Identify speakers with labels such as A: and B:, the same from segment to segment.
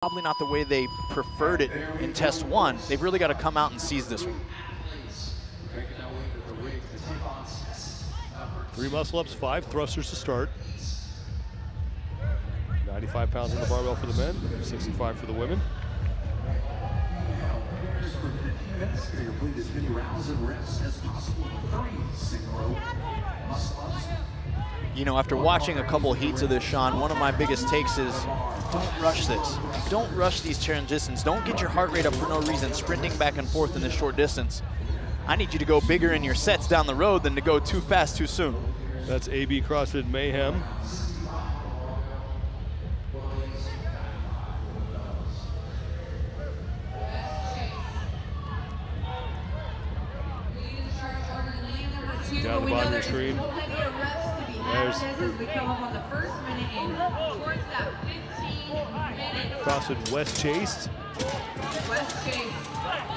A: Probably not the way they preferred it in test one. They've really got to come out and seize this one.
B: 3 muscle-ups, 5 thrusters to start. 95 pounds on the barbell for the men, 65 for the women.
A: You know, after watching a couple heats of this, Sean, one of my biggest takes is don't rush this. Don't rush these transitions. Don't get your heart rate up for no reason, sprinting back and forth in this short distance. I need you to go bigger in your sets down the road than to go too fast too soon.
B: That's AB CrossFit Mayhem. Down the bottom of your screen. There's CrossFit West Chase.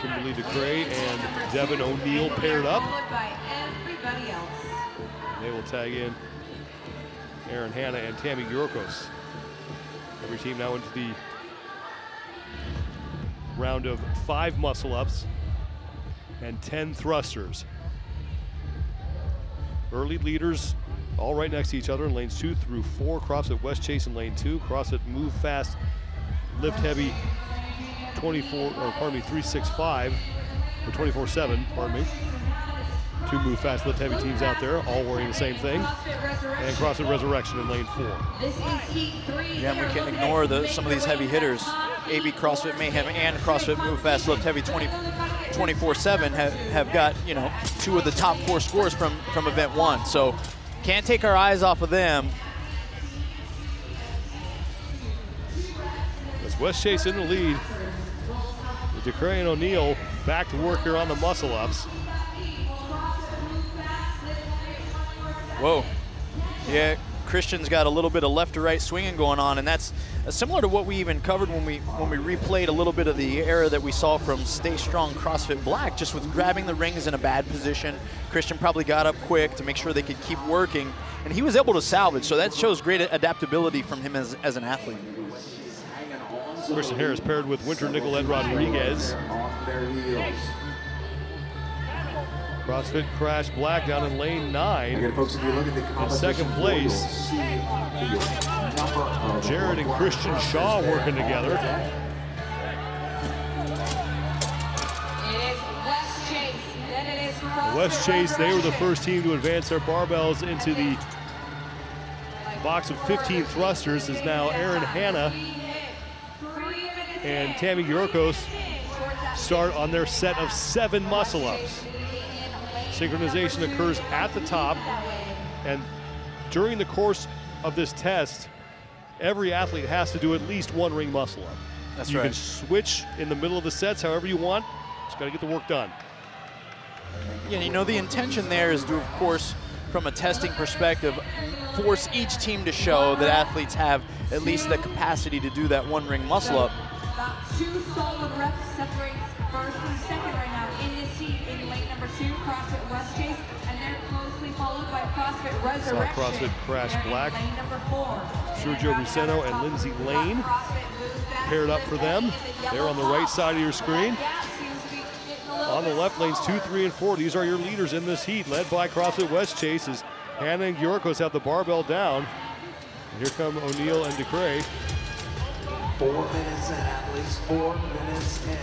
B: Kimberly DeCray and Devin O'Neill paired up. They will tag in Aaron Hanna and Tammy Yorkos. Every team now into the round of 5 muscle-ups and 10 thrusters. Early leaders all right next to each other in lanes 2 through 4. CrossFit West Chase in lane 2. CrossFit Move Fast, Lift Heavy 365, or 24/7, pardon me. 2 Move Fast, Lift Heavy teams out there, all wearing the same thing. And CrossFit Resurrection in lane 4.
A: Yeah, and we can't ignore some of these heavy hitters. AB CrossFit Mayhem and CrossFit Move Fast, Lift Heavy 24/7 have got, you know, 2 of the top 4 scores from event 1. So can't take our eyes off of them.
B: That's West Chase in the lead. DeCray and O'Neill back to work here on the muscle-ups.
A: Whoa. Yeah, Christian's got a little bit of left to right swinging going on, and that's similar to what we even covered when we replayed a little bit of the era that we saw from Stay Strong CrossFit Black, just with grabbing the rings in a bad position. Christian probably got up quick to make sure they could keep working, and he was able to salvage, so that shows great adaptability from him as an athlete.
B: Christian Harris paired with Winter Nicolette Rodriguez. CrossFit Crash Black down in lane 9.
C: Again, folks, if you look at the
B: in second place, Jared and Christian Shaw working together. West Chase, they were the first team to advance their barbells into the box of 15 thrusters. Is now Aaron Hanna and Tammy Yorkos start on their set of 7 muscle-ups. Synchronization occurs at the top, and during the course of this test, every athlete has to do at least 1 ring muscle-up.
A: That's right.
B: You can switch in the middle of the sets however you want. Just got to get the work done.
A: Yeah, you know, the intention there is to, of course, from a testing perspective, force each team to show that athletes have at least the capacity to do that 1 ring muscle-up.
D: About 2 solid reps separates first and second right now in this heat in lane number 2, CrossFit West Chase, and they're closely followed by CrossFit Resurrection.
B: CrossFit Crash Black.
D: Lane number 4.
B: Sergio Viceno and Lindsay Lane paired up for them. They're on the right side of your screen. On the left, lanes 2, 3, and 4. These are your leaders in this heat, led by CrossFit West Chase as Hanna and Yorkos have the barbell down. And here come O'Neill and DeCray.
C: 4 minutes in, athletes, 4 minutes in.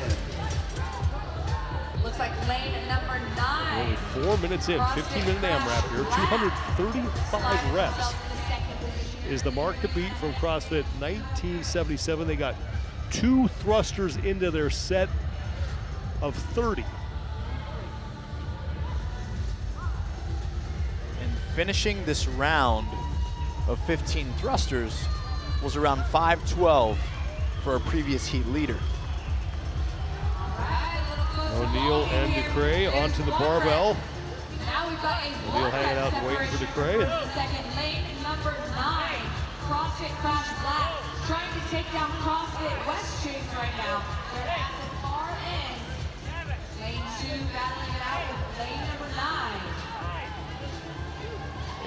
D: Looks like lane number 9.
B: Only 4 minutes in, 15-minute AMRAP here. 235 reps is the mark to beat from CrossFit 1977. They got 2 thrusters into their set of 30.
A: And finishing this round of 15 thrusters was around 5:12 for a previous heat leader.
B: O'Neill and DeCray onto the barbell. O'Neill hanging out and waiting for DeCray.
D: Second, lane number 9, CrossFit Crash Black, trying to take down CrossFit West Chase right now. They're at the far end. Lane 2 battling it out with lane number 9.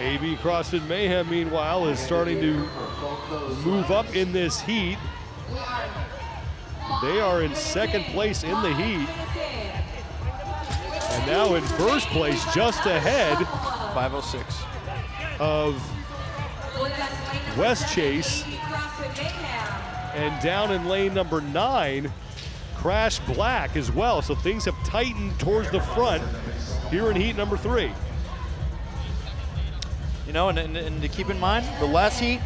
B: AB CrossFit Mayhem, meanwhile, is starting to move up in this heat. They are in second place in the heat. And now in first place, just ahead
A: 5:06
B: of West Chase. And down in lane number 9, Crash Black as well. So things have tightened towards the front here in heat number 3.
A: You know, and to keep in mind, the last heat,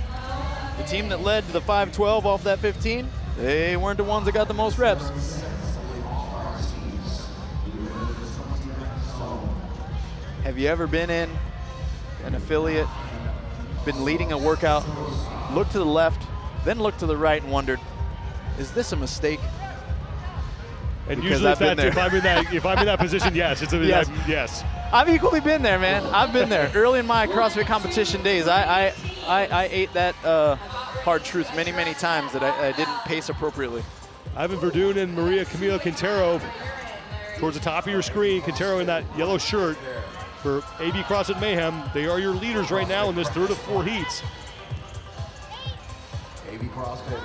A: the team that led to the 5:12 off that 15, they weren't the ones that got the most reps. Have you ever been in an affiliate, been leading a workout, looked to the left, then looked to the right and wondered, is this a mistake?
B: And
A: Because
B: usually if I'm in that position, yes, it's a
A: Yes.
B: yes.
A: I've equally been there, man. I've been there. Early in my CrossFit competition days, I ate that hard truth many, many times that I didn't pace appropriately.
B: Ivan Verdun and Maria Camila Quintero towards the top of your screen. Quintero in that yellow shirt for AB CrossFit Mayhem. They are your leaders right now in this third of 4 heats.
C: AB CrossFit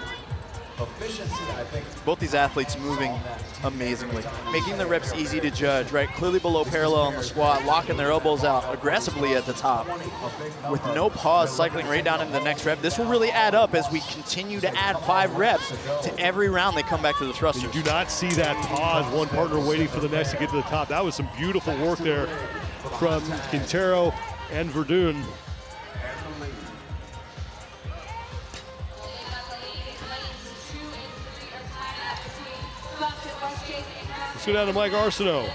C: efficiency, I think.
A: Both these athletes moving amazingly, making the reps easy to judge, right? Clearly below parallel on the squat, locking their elbows out aggressively at the top. With no pause, cycling right down into the next rep. This will really add up as we continue to add 5 reps to every round they come back to the thrusters.
B: You do not see that pause, one partner waiting for the next to get to the top. That was some beautiful work there from Quintero and Verdun. Let's go down to Mike Arsenault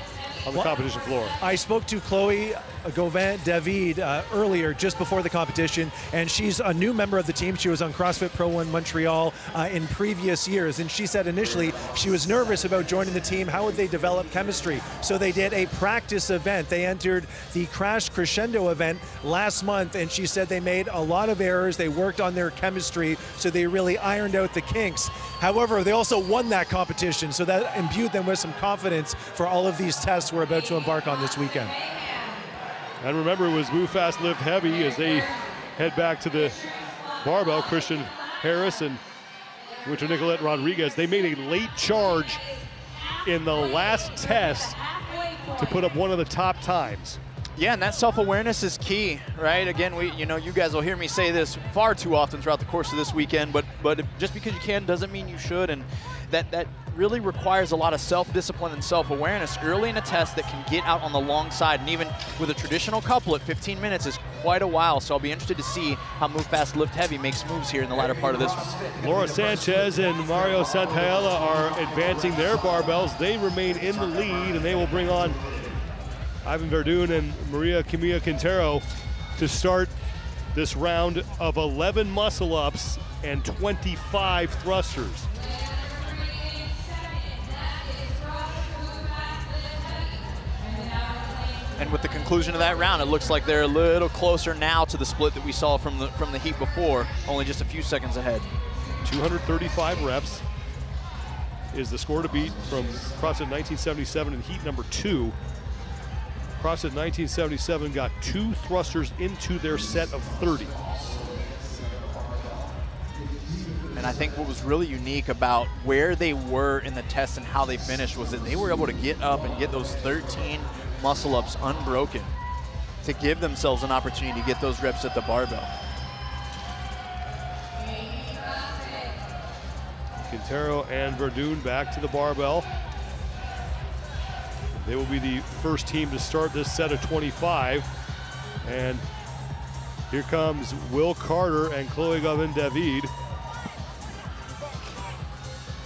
B: on the competition floor.
E: I spoke to Chloe Gauvin-David earlier, just before the competition, and she's a new member of the team. She was on CrossFit Pro 1 Montreal in previous years, and she said initially she was nervous about joining the team. How would they develop chemistry? So they did a practice event. They entered the Crash Crescendo event last month, and she said they made a lot of errors. They worked on their chemistry, so they really ironed out the kinks. However, they also won that competition, so that imbued them with some confidence for all of these tests we're about to embark on this weekend.
B: And remember, it was move fast, lift heavy as they head back to the barbell. Christian Harris and Winter Nicolette Rodriguez, they made a late charge in the last test to put up one of the top times.
A: Yeah, and that self-awareness is key, right? Again, you guys will hear me say this far too often throughout the course of this weekend, but just because you can doesn't mean you should, and that really requires a lot of self-discipline and self-awareness early in a test that can get out on the long side, and even with a traditional couplet, 15 minutes is quite a while, so I'll be interested to see how Move Fast, Lift Heavy makes moves here in the latter part of this one.
B: Laura Sanchez and Mario Santaella are advancing their barbells. They remain in the lead, and they will bring on Ivan Verdun and Maria Camila Quintero to start this round of 11 muscle-ups and 25 thrusters.
A: And with the conclusion of that round, it looks like they're a little closer now to the split that we saw from the heat before, only just a few seconds ahead.
B: 235 reps is the score to beat from CrossFit 1977 in heat number 2. CrossFit 1977 got 2 thrusters into their set of 30.
A: And I think what was really unique about where they were in the test and how they finished was that they were able to get up and get those 13 muscle-ups unbroken to give themselves an opportunity to get those reps at the barbell.
B: Quintero and Verdun back to the barbell. They will be the first team to start this set of 25. And here comes Will Carter and Chloe Gauvin-David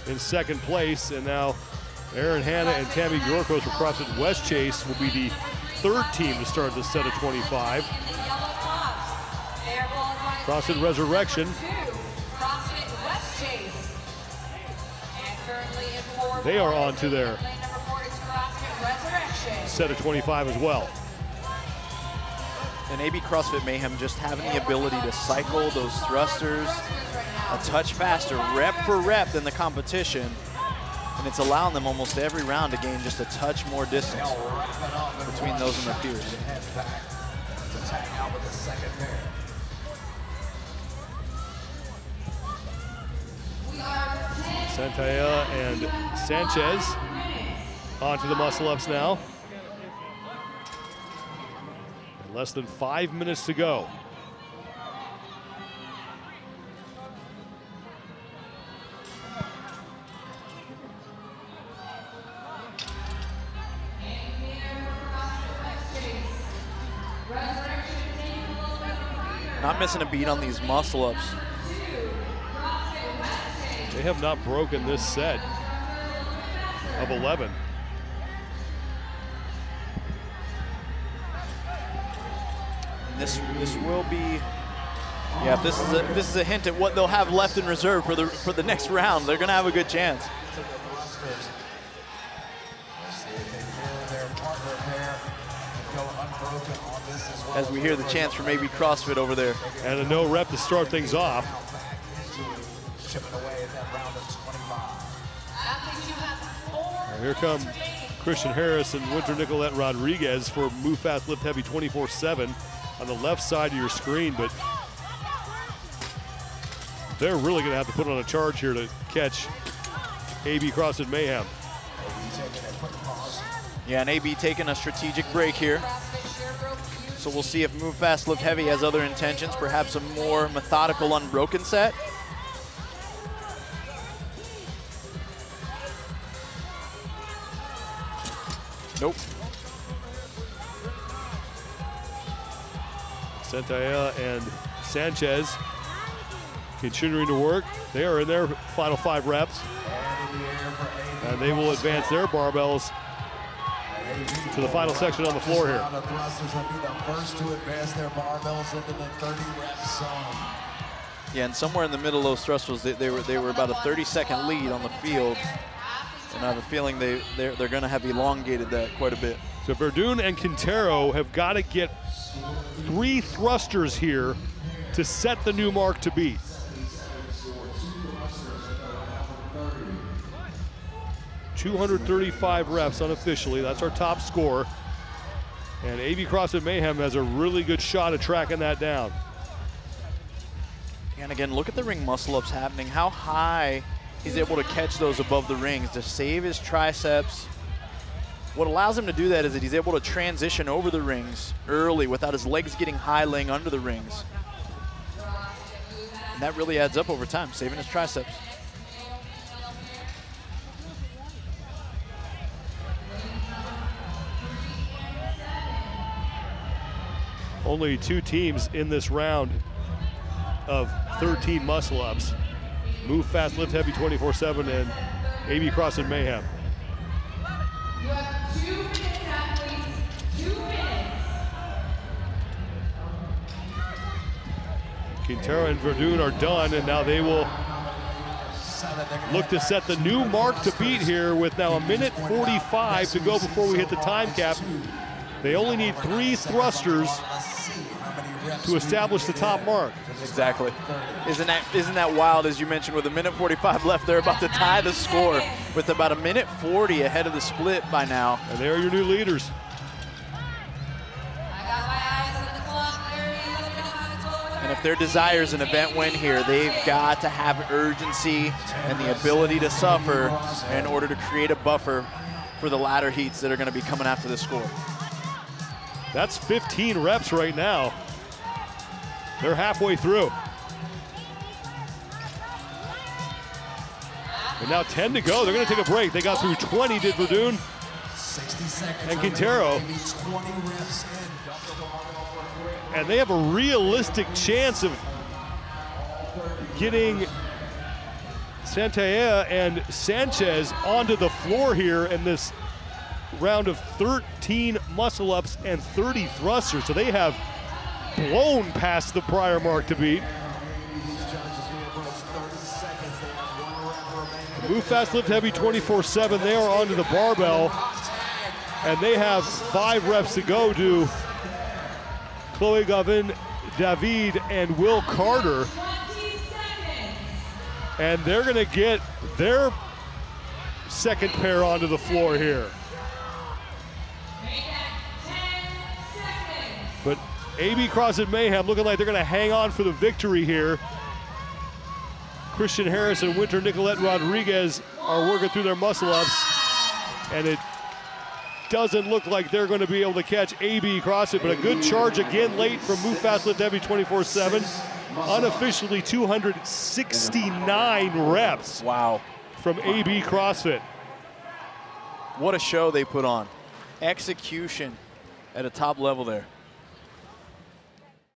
B: in second place. And now Erin Hanna and Tammy Yorkos from CrossFit West Chase will be the third team to start this set of 25. CrossFit Resurrection. They are on to their set of 25 as well.
A: And AB CrossFit Mayhem just having the ability to cycle those thrusters a touch faster, rep for rep than the competition. And it's allowing them almost every round to gain just a touch more distance between those and their peers.
B: Santaya and Sanchez onto the muscle-ups now. Less than 5 minutes to go.
A: Not missing a beat on these muscle-ups.
B: They have not broken this set of 11.
A: And this will be, yeah. If this is a hint at what they'll have left in reserve for the next round. They're gonna have a good chance. As we hear the chants from AB CrossFit over there.
B: And a no rep to start things off. Here come Christian Harris and Winter Nicolette Rodriguez for Move Fast Lift Heavy 24/7 on the left side of your screen, but they're really going to have to put on a charge here to catch AB CrossFit Mayhem.
A: Yeah, and AB taking a strategic break here. So we'll see if Move Fast Lift Heavy has other intentions, perhaps a more methodical unbroken set. Nope.
B: Santaya and Sanchez continuing to work. They are in their final 5 reps. And they will advance their barbells to the final section on the floor here.
C: The thrusters will be the first to advance their barbells into the 30-rep zone.
A: Yeah, and somewhere in the middle of those thrusters, they were about a 30-second lead on the field. And I have a feeling they're going to have elongated that quite a bit.
B: So Verdun and Quintero have got to get 3 thrusters here to set the new mark to beat. .235 reps unofficially. That's our top score. And AB CrossFit Mayhem has a really good shot at tracking that down.
A: And again, look at the ring muscle-ups happening. How high he's able to catch those above the rings to save his triceps. What allows him to do that is that he's able to transition over the rings early without his legs getting high laying under the rings. And that really adds up over time, saving his triceps.
B: Only 2 teams in this round of 13 muscle-ups. Move Fast Lift Heavy 24/7 and AB CrossFit Mayhem.
D: You have 2 minutes, athletes. 2 minutes.
B: Quintero and Verdun are done, and now they will look to set the new mark to beat here with now 1:45 to go before we hit the time cap. They only need 3 thrusters to establish the top mark.
A: Exactly. Isn't that wild? As you mentioned, with 1:45 left, they're about to tie the score with about 1:40 ahead of the split by now.
B: And they are your new leaders.
A: And if their desire is an event win here, they've got to have urgency and the ability to suffer in order to create a buffer for the latter heats that are going to be coming after this score.
B: That's 15 reps right now. They're halfway through. And now 10 to go. They're going to take a break. They got through 20, did Verdun.
C: 60 seconds.
B: And Quintero.
C: 20 reps in.
B: And they have a realistic chance of getting Santaya and Sanchez onto the floor here in this round of 13 muscle-ups and 30 thrusters. So they have blown past the prior mark to beat. Move Fast Lift Heavy 24/7. They are onto the barbell, and they have 5 reps to go to Chloe Gavin, David, and Will Carter. And they're going to get their second pair onto the floor here. But AB CrossFit Mayhem looking like they're going to hang on for the victory here. Christian Harris and Winter Nicolette Rodriguez are working through their muscle-ups, and it doesn't look like they're going to be able to catch AB CrossFit, but a good charge again late from Move Fast Lift Heavy 24/7. Unofficially 269 reps.
A: Wow.
B: From AB CrossFit.
A: What a show they put on. Execution at a top level there.